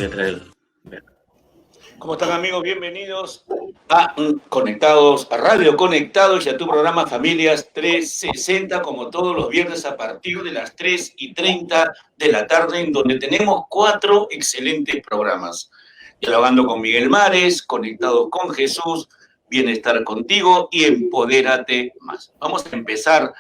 voy a traer. ¿Cómo están, amigos? Bienvenidos a Conectados, a Radio Conectados y a tu programa Familias 360, como todos los viernes a partir de las 3:30 de la tarde, en donde tenemos 4 excelentes programas. Dialogando con Miguel Mares, Conectados con Jesús, Bienestar contigo y Empodérate más. Vamos a empezar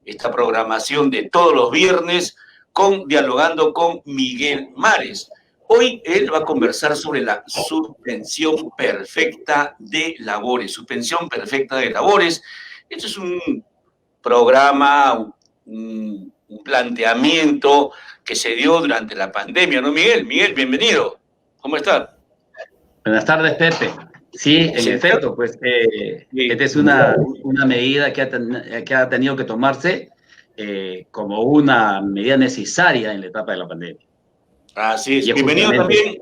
esta programación de todos los viernes con Dialogando con Miguel Mares. Hoy él va a conversar sobre la suspensión perfecta de labores. Suspensión perfecta de labores. Este es un programa, un planteamiento que se dio durante la pandemia, ¿no, Miguel? Miguel, bienvenido. ¿Cómo estás? Buenas tardes, Pepe. Sí, en efecto, pues esta es una medida que ha tenido que tomarse como una medida necesaria en la etapa de la pandemia. Así es. Bienvenido también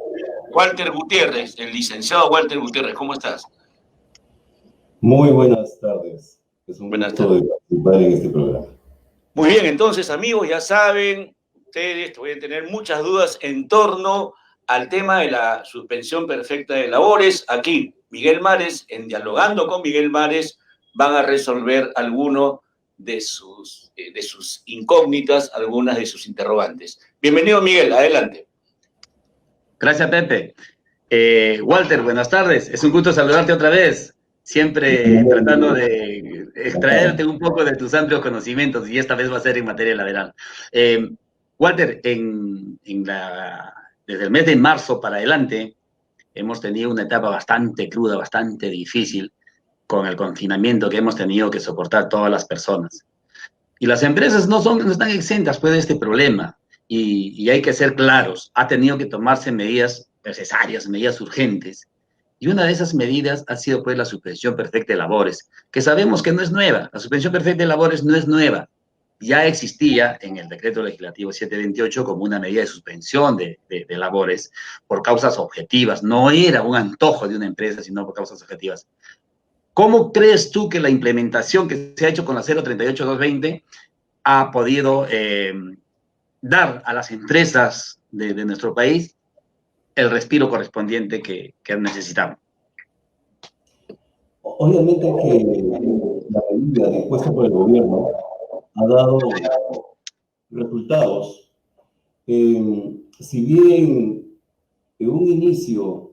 Walter Gutiérrez, el licenciado Walter Gutiérrez. ¿Cómo estás? Muy buenas tardes. Es un gusto de participar en este programa. Muy bien, entonces, amigos, ya saben, ustedes pueden tener muchas dudas en torno al tema de la suspensión perfecta de labores. Aquí, Miguel Mares, en Dialogando con Miguel Mares, van a resolver alguno de sus incógnitas, algunas de sus interrogantes. Bienvenido, Miguel, adelante. Gracias, Pepe. Walter, buenas tardes. Es un gusto saludarte otra vez. Siempre tratando de extraerte un poco de tus amplios conocimientos, y esta vez va a ser en materia laboral. Walter, desde el mes de marzo para adelante, hemos tenido una etapa bastante cruda, bastante difícil, con el confinamiento que hemos tenido que soportar todas las personas. Y las empresas no están exentas pues, de este problema, y hay que ser claros, ha tenido que tomarse medidas necesarias, medidas urgentes. Y una de esas medidas ha sido pues la suspensión perfecta de labores, que sabemos que no es nueva. La suspensión perfecta de labores no es nueva. Ya existía en el decreto legislativo 728 como una medida de suspensión de labores por causas objetivas. No era un antojo de una empresa, sino por causas objetivas. ¿Cómo crees tú que la implementación que se ha hecho con la 038-220 ha podido dar a las empresas de nuestro país el respiro correspondiente que necesitamos? Obviamente que la medida dispuesta por el gobierno ha dado resultados. Si bien en un inicio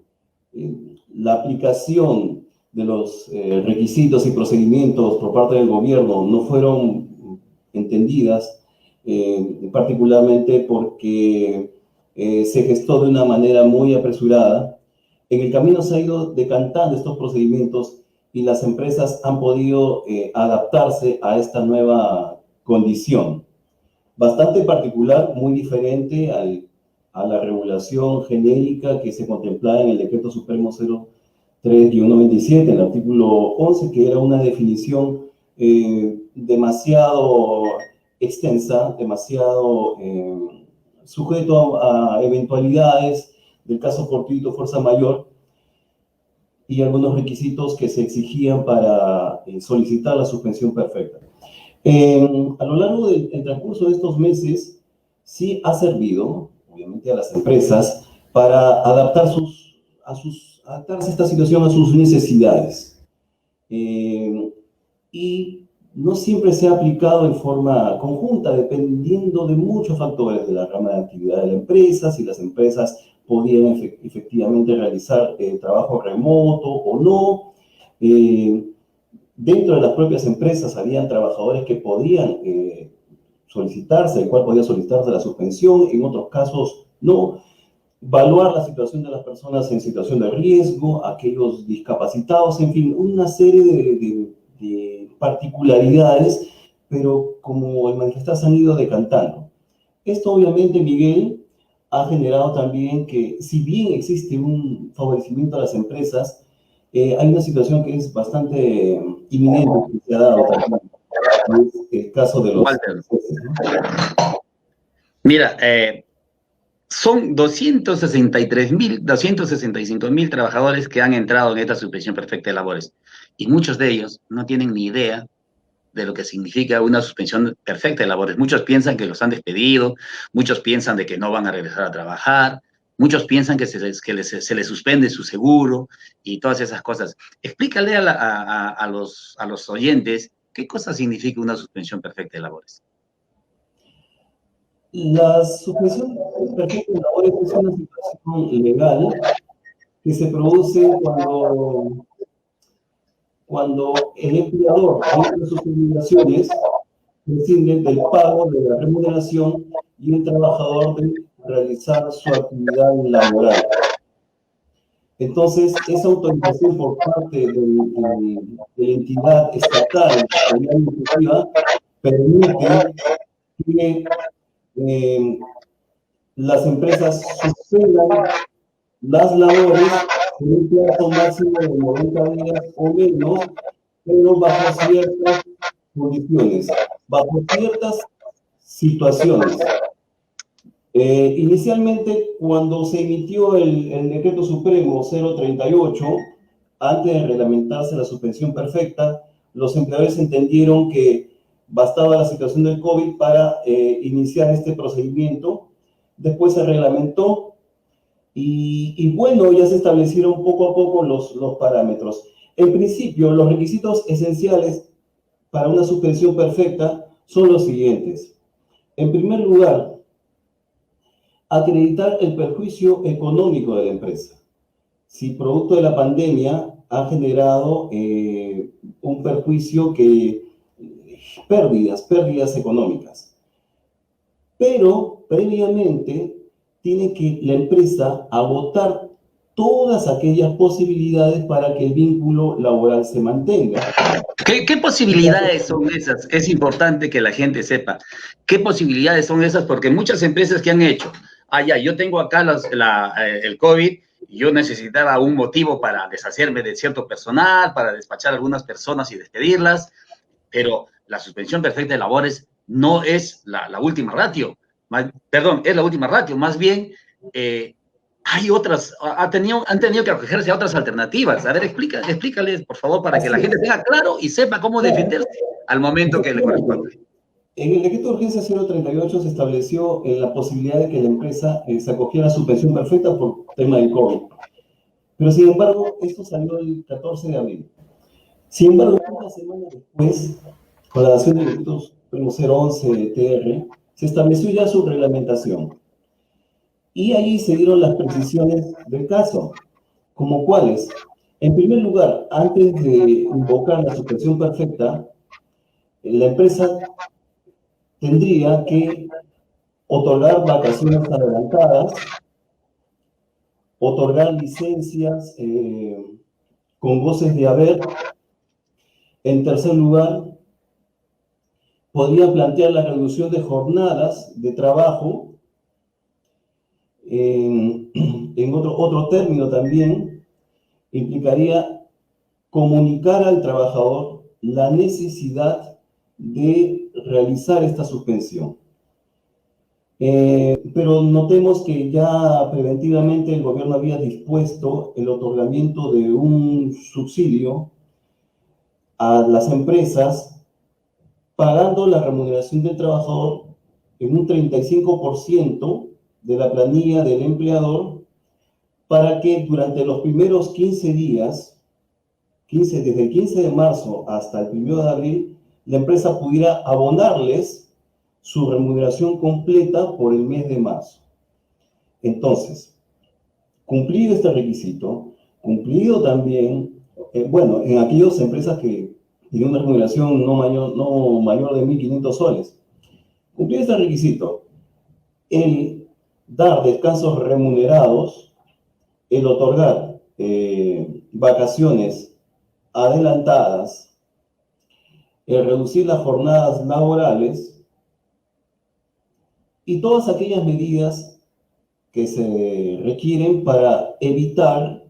la aplicación de los requisitos y procedimientos por parte del gobierno no fueron entendidas, particularmente porque se gestó de una manera muy apresurada, en el camino se ha ido decantando estos procedimientos y las empresas han podido adaptarse a esta nueva condición. Bastante particular, muy diferente a la regulación genérica que se contemplaba en el Decreto Supremo 03-97, en el artículo 11, que era una definición demasiado extensa, demasiado sujeto a eventualidades del caso fortuito, fuerza mayor, y algunos requisitos que se exigían para solicitar la suspensión perfecta. A lo largo del transcurso de estos meses, sí ha servido, obviamente, a las empresas para adaptarse a esta situación a sus necesidades. Y no siempre se ha aplicado en forma conjunta, dependiendo de muchos factores de la rama de actividad de la empresa, si las empresas podían efectivamente realizar trabajo remoto o no. Dentro de las propias empresas habían trabajadores que podían solicitarse, el cual podía solicitarse la suspensión, en otros casos no. Evaluar la situación de las personas en situación de riesgo, aquellos discapacitados, en fin, una serie de particularidades, pero como el manifestar se han ido decantando. Esto obviamente, Miguel, ha generado también que, si bien existe un favorecimiento a las empresas, hay una situación que es bastante inminente que se ha dado también. Es el caso de los... Mira, son 265.000 trabajadores que han entrado en esta suspensión perfecta de labores, y muchos de ellos no tienen ni idea de lo que significa una suspensión perfecta de labores. Muchos piensan que los han despedido, muchos piensan de que no van a regresar a trabajar, muchos piensan que se les suspende su seguro y todas esas cosas. Explícale a los oyentes qué cosa significa una suspensión perfecta de labores. La suspensión perfecta de labores es una situación legal que se produce cuando el empleador, dentro de sus obligaciones, prescinde del pago de la remuneración y el trabajador de realizar su actividad laboral. Entonces, esa autorización por parte de la entidad estatal o la iniciativa permite que las empresas suspendan las labores en un plazo máximo de 90 días o menos, pero bajo ciertas condiciones, bajo ciertas situaciones. Inicialmente, cuando se emitió el Decreto Supremo 038, antes de reglamentarse la suspensión perfecta, los empleadores entendieron que bastaba la situación del COVID para iniciar este procedimiento. Después se reglamentó y bueno, ya se establecieron poco a poco los parámetros. En principio, los requisitos esenciales para una suspensión perfecta son los siguientes. En primer lugar, acreditar el perjuicio económico de la empresa. Si producto de la pandemia ha generado un perjuicio pérdidas económicas. Pero previamente tiene que la empresa agotar todas aquellas posibilidades para que el vínculo laboral se mantenga. ¿Qué posibilidades son esas? Es importante que la gente sepa. ¿Qué posibilidades son esas? Porque muchas empresas que han hecho, yo tengo acá el COVID, y yo necesitaba un motivo para deshacerme de cierto personal, para despachar a algunas personas y despedirlas, pero la suspensión perfecta de labores no es la última ratio. Perdón, es la última ratio. Más bien, hay otras, han tenido que acogerse a otras alternativas. A ver, explícales, por favor, para que la gente tenga claro y sepa cómo defenderse al momento que le corresponde. En el decreto de urgencia 038 se estableció la posibilidad de que la empresa se acogiera a suspensión perfecta por tema del COVID. Pero, sin embargo, esto salió el 14 de abril. Sin embargo, una semana después, con la dación del decreto Supremo 011 TR, se estableció ya su reglamentación. Y allí se dieron las precisiones del caso, como cuáles. En primer lugar, antes de invocar la suspensión perfecta, la empresa tendría que otorgar vacaciones adelantadas, otorgar licencias con goces de haber. En tercer lugar, podría plantear la reducción de jornadas de trabajo. En otro término también, implicaría comunicar al trabajador la necesidad de realizar esta suspensión. Pero notemos que ya preventivamente el gobierno había dispuesto el otorgamiento de un subsidio a las empresas, pagando la remuneración del trabajador en un 35% de la planilla del empleador, para que durante los primeros 15 días, desde el 15 de marzo hasta el 1 de abril, la empresa pudiera abonarles su remuneración completa por el mes de marzo. Entonces, cumplido este requisito, cumplido también, en aquellas empresas que tienen una remuneración no mayor de 1.500 soles, cumplido este requisito, el dar descansos remunerados, el otorgar vacaciones adelantadas, el reducir las jornadas laborales y todas aquellas medidas que se requieren para evitar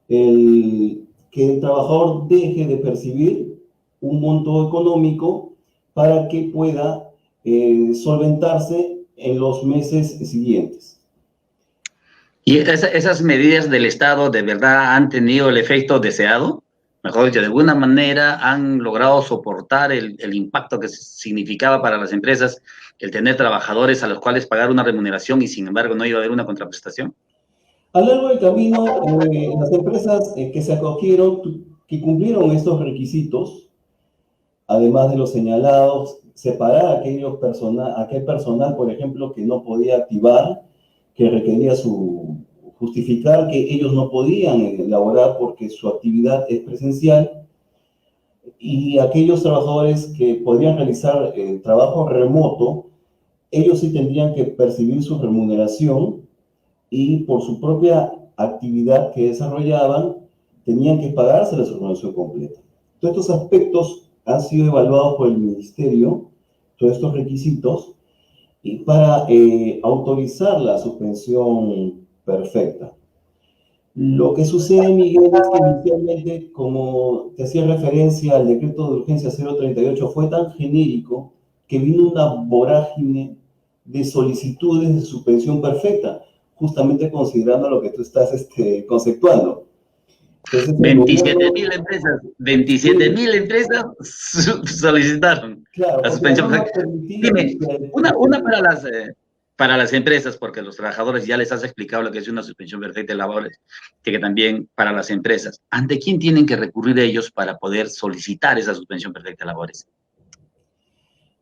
que el trabajador deje de percibir un monto económico para que pueda solventarse en los meses siguientes. ¿Y esas medidas del Estado de verdad han tenido el efecto deseado? Mejor dicho, de alguna manera han logrado soportar el impacto que significaba para las empresas el tener trabajadores a los cuales pagar una remuneración y sin embargo no iba a haber una contraprestación? A lo largo del camino, las empresas que se acogieron, que cumplieron estos requisitos, además de los señalados, separar a aquel personal, por ejemplo, que no podía activar, que requería justificar que ellos no podían elaborar porque su actividad es presencial, y aquellos trabajadores que podrían realizar trabajo remoto, ellos sí tendrían que percibir su remuneración y por su propia actividad que desarrollaban, tenían que pagarse la remuneración completa. Todos estos aspectos han sido evaluados por el Ministerio, todos estos requisitos, y para autorizar la suspensión perfecta. Lo que sucede, Miguel, es que inicialmente, como te hacía referencia al decreto de urgencia 038, fue tan genérico que vino una vorágine de solicitudes de suspensión perfecta, justamente considerando lo que tú estás conceptuando. Entonces, 27.000 empresas, 27.000 empresas solicitaron claro, la suspensión. Dime, una perfecta. para las empresas, porque los trabajadores ya les has explicado lo que es una suspensión perfecta de labores, que también para las empresas, ¿ante quién tienen que recurrir ellos para poder solicitar esa suspensión perfecta de labores?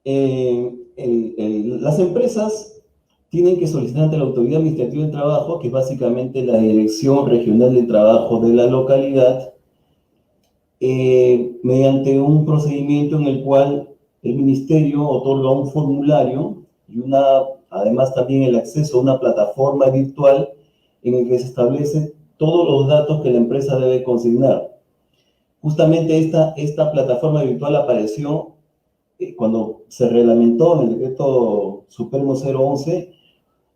Las empresas tienen que solicitar ante la Autoridad Administrativa del Trabajo, que es básicamente la Dirección Regional de Trabajo de la localidad, mediante un procedimiento en el cual el Ministerio otorga un formulario y además también el acceso a una plataforma virtual en el que se establecen todos los datos que la empresa debe consignar. Justamente esta plataforma virtual apareció cuando se reglamentó en el decreto Supremo 011,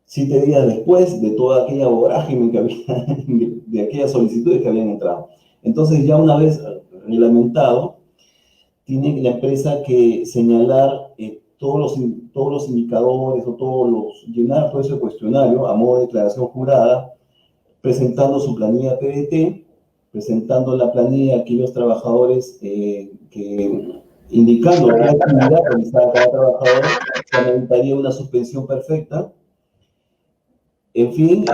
7 días después de toda aquella vorágine que había, de aquellas solicitudes que habían entrado. Entonces, ya una vez reglamentado, tiene la empresa que señalar todos los indicadores o llenar todo ese cuestionario a modo de declaración jurada, presentando su planilla PDT, presentando la planilla a aquellos trabajadores indicando qué actividad realizaba cada trabajador, se necesitaría una suspensión perfecta. En fin.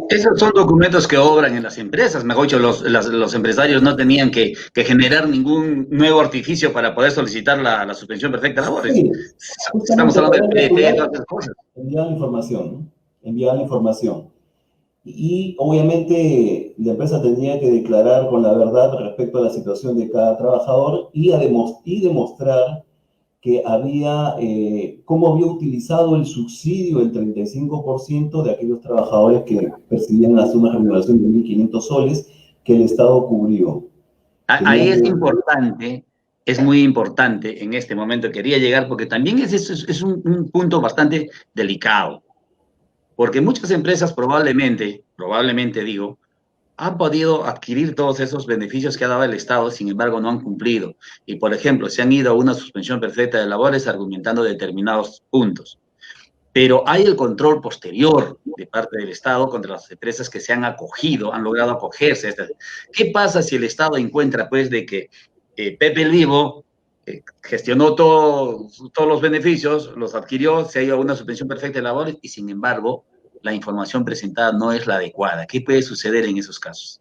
Esos son documentos que obran en las empresas. Mejor dicho, los empresarios no tenían que generar ningún nuevo artificio para poder solicitar la suspensión perfecta de labores. Sí, estamos hablando del PDT y todas esas cosas. Enviar la información, ¿no? Enviar la información. Y obviamente la empresa tenía que declarar con la verdad respecto a la situación de cada trabajador y demostrar que cómo había utilizado el subsidio del 35% de aquellos trabajadores que percibían hasta una remuneración de 1.500 soles que el Estado cubrió. Ahí es muy importante en este momento, quería llegar, porque también es un punto bastante delicado, porque muchas empresas probablemente digo, han podido adquirir todos esos beneficios que ha dado el Estado, sin embargo no han cumplido. Y, por ejemplo, se han ido a una suspensión perfecta de labores argumentando determinados puntos. Pero hay el control posterior de parte del Estado contra las empresas que se han acogido, han logrado acogerse a estas. ¿Qué pasa si el Estado encuentra, pues, de que Pepe el Vivo gestionó todos los beneficios, los adquirió, se ha ido a una suspensión perfecta de labores y, sin embargo, la información presentada no es la adecuada? ¿Qué puede suceder en esos casos?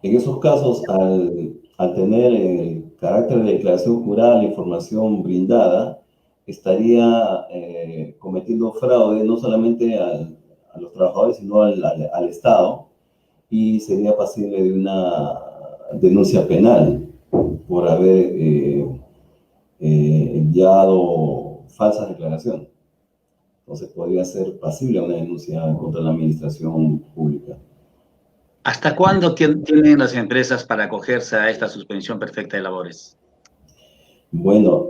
En esos casos, al tener el carácter de declaración jurada, la información brindada, estaría cometiendo fraude no solamente a los trabajadores, sino al Estado, y sería pasible de una denuncia penal por haber enviado falsas declaraciones. Entonces podría ser pasible una denuncia contra la administración pública. ¿Hasta cuándo tienen las empresas para acogerse a esta suspensión perfecta de labores? Bueno,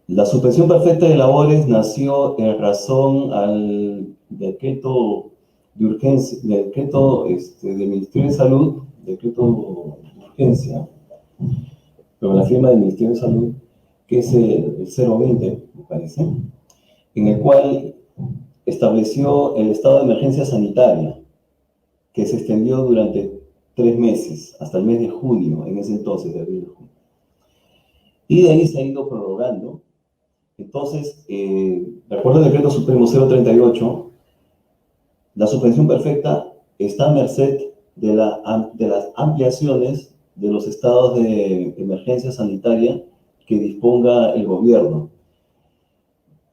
la suspensión perfecta de labores nació en razón al decreto de urgencia, decreto del Ministerio de Salud, decreto de urgencia, pero la firma del Ministerio de Salud, que es el 020, me parece, en el cual estableció el estado de emergencia sanitaria, que se extendió durante 3 meses, hasta el mes de junio, en ese entonces, de abril. Y de ahí se ha ido prorrogando. Entonces, de acuerdo al Decreto Supremo 038, la suspensión perfecta está a merced de las ampliaciones de los estados de emergencia sanitaria que disponga el gobierno.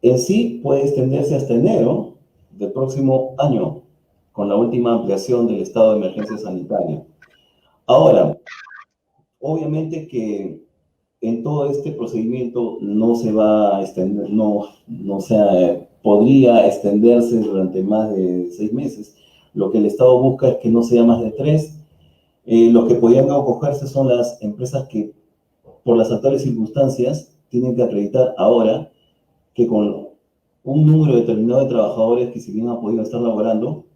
En sí puede extenderse hasta enero del próximo año, con la última ampliación del estado de emergencia sanitaria. Ahora, obviamente que en todo este procedimiento no se va a extender, podría extenderse durante más de 6 meses. Lo que el Estado busca es que no sea más de 3. Los que podrían acogerse son las empresas que, por las actuales circunstancias, tienen que acreditar ahora que con un número determinado de trabajadores que si bien han podido estar laborando,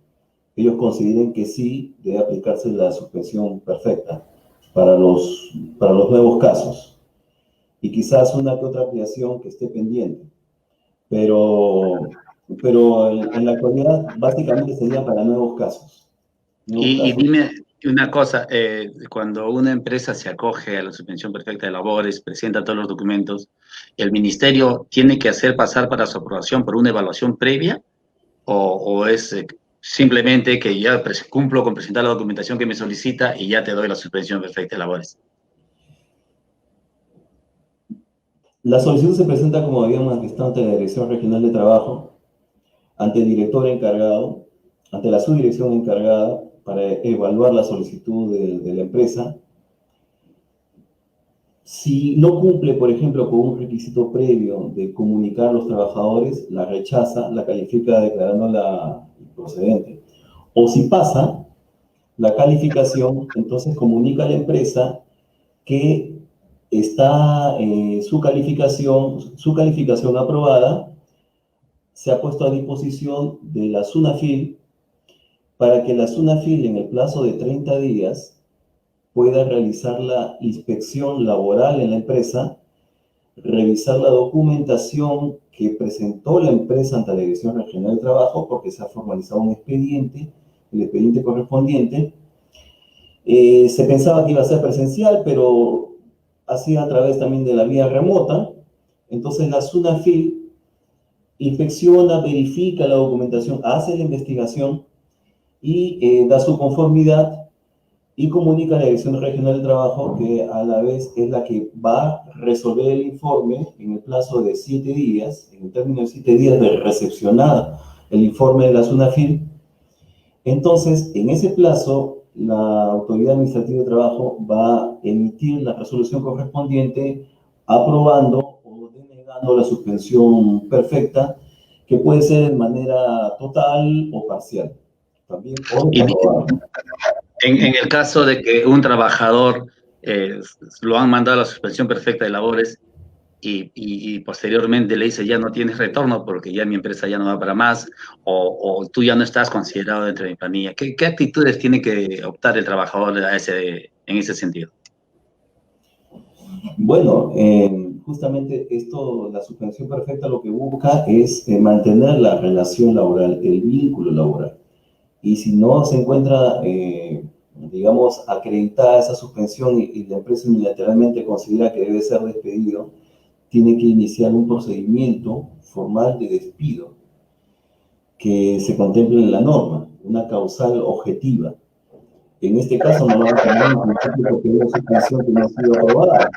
ellos consideren que sí debe aplicarse la suspensión perfecta para los nuevos casos. Y quizás una que otra ampliación que esté pendiente. Pero en la actualidad básicamente sería para nuevos casos. Y dime una cosa, cuando una empresa se acoge a la suspensión perfecta de labores, presenta todos los documentos, ¿el ministerio tiene que hacer pasar para su aprobación por una evaluación previa? ¿O es simplemente que ya cumplo con presentar la documentación que me solicita y ya te doy la suspensión perfecta de labores? La solicitud se presenta, como habíamos manifestado, ante la Dirección Regional de Trabajo, ante el director encargado, ante la subdirección encargada para evaluar la solicitud de la empresa. Si no cumple, por ejemplo, con un requisito previo de comunicar a los trabajadores, la rechaza, la califica declarándola improcedente. O si pasa la calificación, entonces comunica a la empresa que está su calificación aprobada, se ha puesto a disposición de la SUNAFIL para que la SUNAFIL en el plazo de 30 días pueda realizar la inspección laboral en la empresa, revisar la documentación que presentó la empresa ante la Dirección Regional de Trabajo, porque se ha formalizado un expediente, el expediente correspondiente. Se pensaba que iba a ser presencial, pero hacía a través también de la vía remota. Entonces la SUNAFIL inspecciona, verifica la documentación, hace la investigación y da su conformidad y comunica a la Dirección Regional de Trabajo, que a la vez es la que va a resolver el informe en el plazo de 7 días, en el término de 7 días de recepcionar el informe de la SUNAFIL. Entonces, en ese plazo, la Autoridad Administrativa de Trabajo va a emitir la resolución correspondiente aprobando o denegando la suspensión perfecta, que puede ser de manera total o parcial. También en el caso de que un trabajador lo han mandado a la suspensión perfecta de labores y posteriormente le dice ya no tienes retorno porque ya mi empresa ya no va para más o tú ya no estás considerado dentro de mi planilla, ¿qué actitudes tiene que optar el trabajador en ese sentido? Bueno, justamente esto, la suspensión perfecta lo que busca es mantener la relación laboral, el vínculo laboral. Y si no se encuentra, digamos, acreditada esa suspensión y la empresa unilateralmente considera que debe ser despedido, tiene que iniciar un procedimiento formal de despido que se contemple en la norma, una causal objetiva. En este caso no va a tener un principio porque es una suspensión que no ha sido aprobada.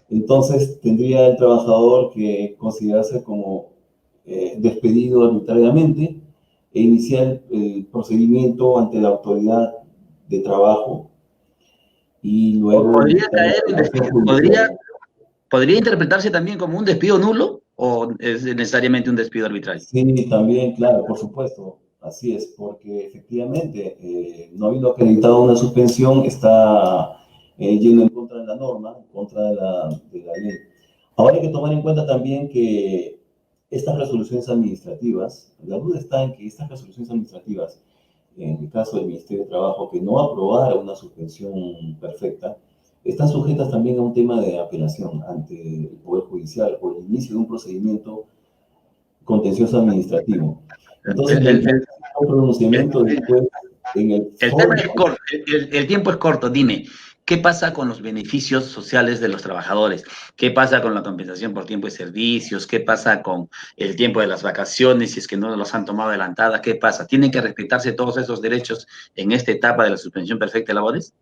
Entonces tendría el trabajador que considerarse como despedido arbitrariamente e iniciar el procedimiento ante la autoridad de trabajo y luego... ¿Podría interpretarse también como un despido nulo o es necesariamente un despido arbitrario? Sí, también, claro, por supuesto, así es, porque efectivamente no habiendo acreditado una suspensión está yendo en contra de la norma, en contra de la ley. Ahora hay que tomar en cuenta también que estas resoluciones administrativas, la duda está en que estas resoluciones administrativas, en el caso del Ministerio de Trabajo, que no aprobara una suspensión perfecta, están sujetas también a un tema de apelación ante el Poder Judicial o el inicio de un procedimiento contencioso administrativo. Entonces, un pronunciamiento después en el... El tiempo es corto, dime, ¿Qué pasa con los beneficios sociales de los trabajadores? ¿Qué pasa con la compensación por tiempo de servicios? ¿Qué pasa con el tiempo de las vacaciones si es que no los han tomado adelantada? ¿Qué pasa? ¿Tienen que respetarse todos esos derechos en esta etapa de la suspensión perfecta de labores?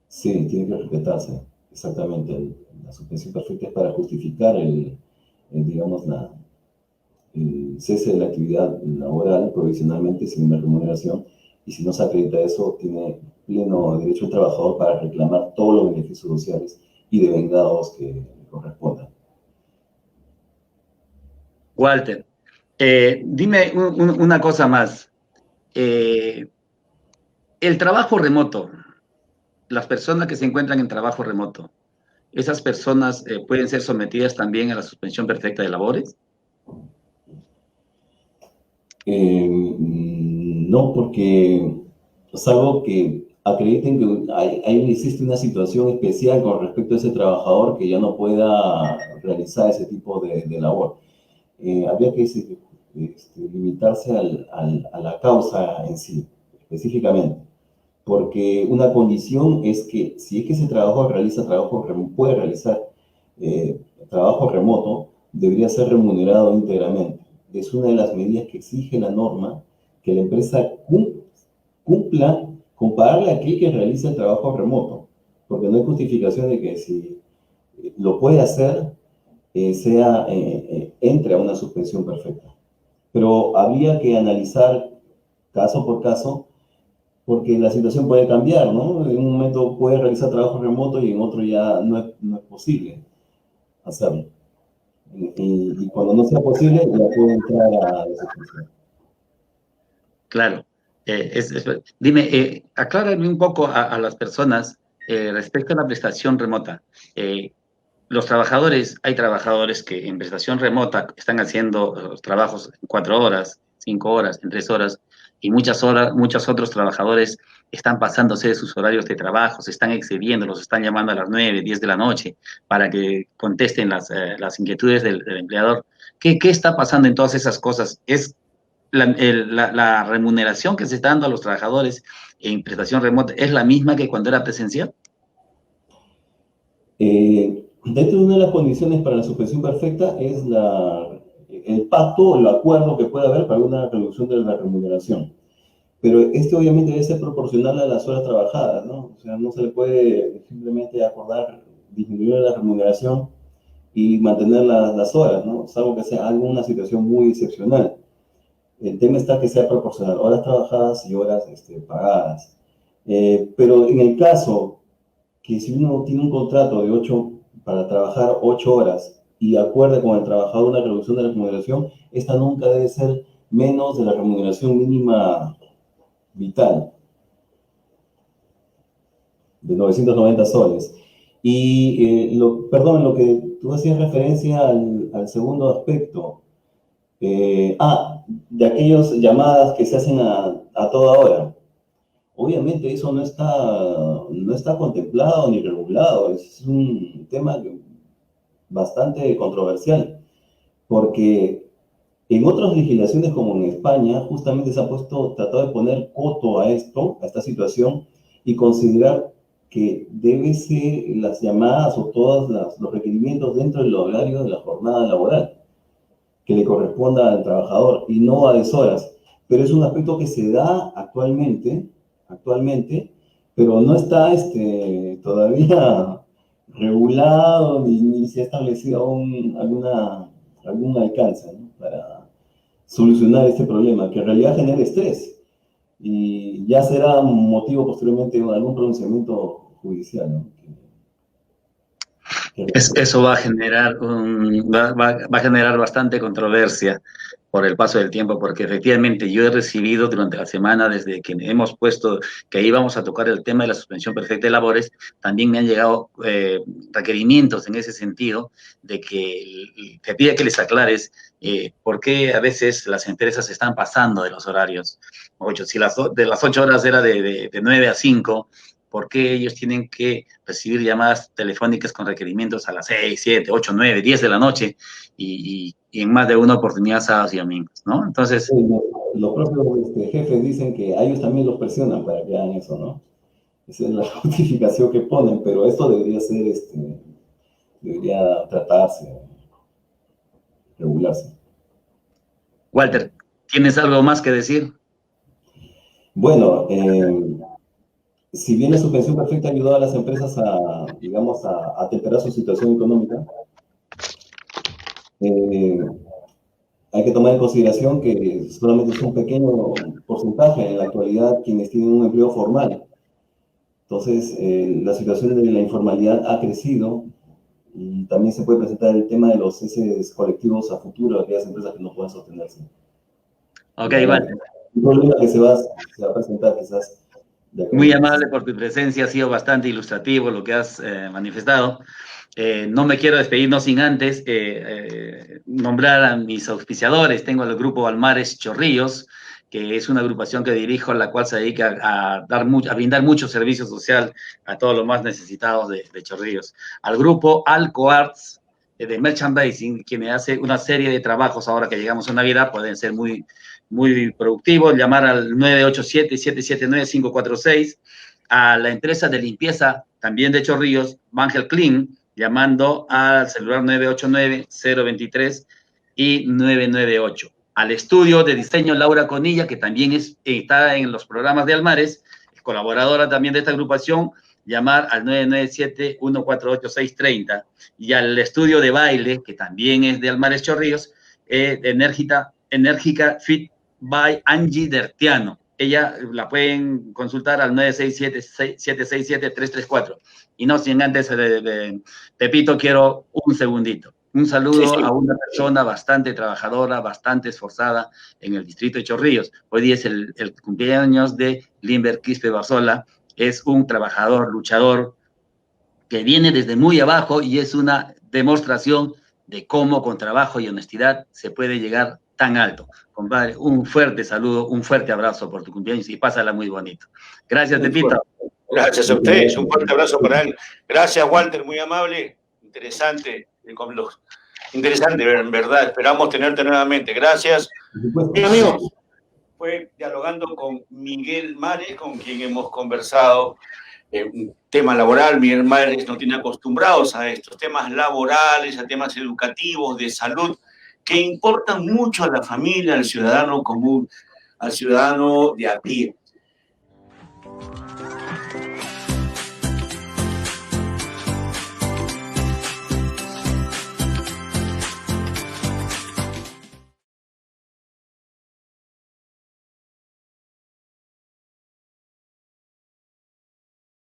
Sí, tiene que respetarse, exactamente. La suspensión perfecta es para justificar digamos, el cese de la actividad laboral provisionalmente sin una remuneración, y si no se acredita eso, tiene pleno derecho el trabajador para reclamar todos los beneficios sociales y devengados que le correspondan. Walter, dime una cosa más. El trabajo remoto, las personas que se encuentran en trabajo remoto, ¿esas personas pueden ser sometidas también a la suspensión perfecta de labores? No, porque salvo que acrediten que ahí existe una situación especial con respecto a ese trabajador que ya no pueda realizar ese tipo de labor. Habría que limitarse a la causa en sí, específicamente, porque una condición es que si es que ese trabajador puede realizar trabajo remoto, debería ser remunerado íntegramente. Es una de las medidas que exige la norma, que la empresa cumpla con pagarle a aquel que realiza el trabajo remoto, porque no hay justificación de que si lo puede hacer, entre a una suspensión perfecta. Pero habría que analizar caso por caso, porque la situación puede cambiar, ¿no? En un momento puede realizar trabajo remoto y en otro ya no es posible hacerlo. Y cuando no sea posible, ya puede entrar a la suspensión. Claro. Dime, aclárame un poco a las personas respecto a la prestación remota. Los trabajadores, hay trabajadores que en prestación remota están haciendo trabajos en 4 horas, 5 horas, en 3 horas, y muchos otros trabajadores están pasándose de sus horarios de trabajo, se están excediendo, los están llamando a las 9, 10 de la noche para que contesten las inquietudes del empleador. ¿Qué está pasando en todas esas cosas? ¿Es la remuneración que se está dando a los trabajadores en prestación remota es la misma que cuando era presencial? Dentro de una de las condiciones para la suspensión perfecta es el pacto o el acuerdo que puede haber para una reducción de la remuneración. Pero este obviamente debe ser proporcional a las horas trabajadas, ¿no? O sea, no se le puede simplemente acordar disminuir la remuneración y mantener las horas, ¿no? Salvo que sea alguna situación muy excepcional. El tema está que sea proporcional, horas trabajadas y horas pagadas. Pero en el caso que si uno tiene un contrato para trabajar 8 horas y acuerda con el trabajador una reducción de la remuneración, esta nunca debe ser menos de la remuneración mínima vital, de 990 soles. Y, perdón, lo que tú hacías referencia al segundo aspecto, de aquellas llamadas que se hacen a toda hora. Obviamente eso no está contemplado ni regulado, es un tema bastante controversial, porque en otras legislaciones como en España, justamente se ha tratado de poner coto a esta situación, y considerar que debe ser las llamadas o todos los requerimientos dentro del horario de la jornada laboral que le corresponda al trabajador y no a deshoras. Pero es un aspecto que se da actualmente, pero no está todavía regulado ni se ha establecido aún algún alcance, ¿no?, para solucionar este problema, que en realidad genera estrés y ya será motivo posteriormente de algún pronunciamiento judicial, ¿no? Eso va a generar va a generar bastante controversia por el paso del tiempo, porque efectivamente yo he recibido durante la semana, desde que hemos puesto que íbamos a tocar el tema de la suspensión perfecta de labores, también me han llegado requerimientos en ese sentido, de que te pide que les aclares por qué a veces las empresas se están pasando de los horarios. Si de las 8 horas era de 9 a 5, ¿por qué ellos tienen que recibir llamadas telefónicas con requerimientos a las 6, 7, 8, 9, 10 de la noche y en más de una oportunidad sábados y domingos, ¿no? Entonces, los propios jefes dicen que a ellos también los presionan para que hagan eso, ¿no? Esa es la justificación que ponen, pero esto debería ser, debería tratarse, regularse. Walter, ¿tienes algo más que decir? Bueno, si bien la subvención perfecta ha ayudado a las empresas a, digamos, a temperar su situación económica, hay que tomar en consideración que solamente es un pequeño porcentaje en la actualidad quienes tienen un empleo formal. Entonces, la situación de la informalidad ha crecido y también se puede presentar el tema de los ceses colectivos a futuro de aquellas empresas que no pueden sostenerse. Ok, Walter. Un problema que se va a presentar quizás. Muy amable por tu presencia, ha sido bastante ilustrativo lo que has manifestado. No me quiero despedir, no sin antes nombrar a mis auspiciadores. Tengo el grupo Almares Chorrillos, que es una agrupación que dirijo, la cual se dedica a brindar mucho servicio social a todos los más necesitados de Chorrillos. Al grupo Alcoarts de Merchandising, quien hace una serie de trabajos ahora que llegamos a Navidad, pueden ser muy productivos, llamar al 987-779-546, a la empresa de limpieza también de Chorrillos, Vangel Clean, llamando al celular 989-023 y 998. Al estudio de diseño Laura Conilla, que también está en los programas de Almares, colaboradora también de esta agrupación, llamar al 997-148-630. Y al estudio de baile, que también es de Almares Chorrillos, Enérgica Fit by Angie Dertiano. Ella la pueden consultar al 967-767-334. Y no, sin antes, Pepito, quiero un segundito. Un saludo a una persona bastante trabajadora, bastante esforzada en el distrito de Chorrillos. Hoy día es el cumpleaños de Limber Quispe Basola. Es un trabajador, luchador, que viene desde muy abajo y es una demostración de cómo con trabajo y honestidad se puede llegar tan alto. Compadre, un fuerte saludo, un fuerte abrazo por tu cumpleaños y pásala muy bonito. Gracias, Pepito. Gracias a ustedes, un fuerte abrazo para él. Gracias, Walter, muy amable, interesante, interesante, en verdad. Esperamos tenerte nuevamente. Gracias. Bien, amigos, fue dialogando con Miguel Mares, con quien hemos conversado un tema laboral. Miguel Mares nos tiene acostumbrados a estos temas laborales, a temas educativos, de salud, que importan mucho a la familia, al ciudadano común, al ciudadano de a pie.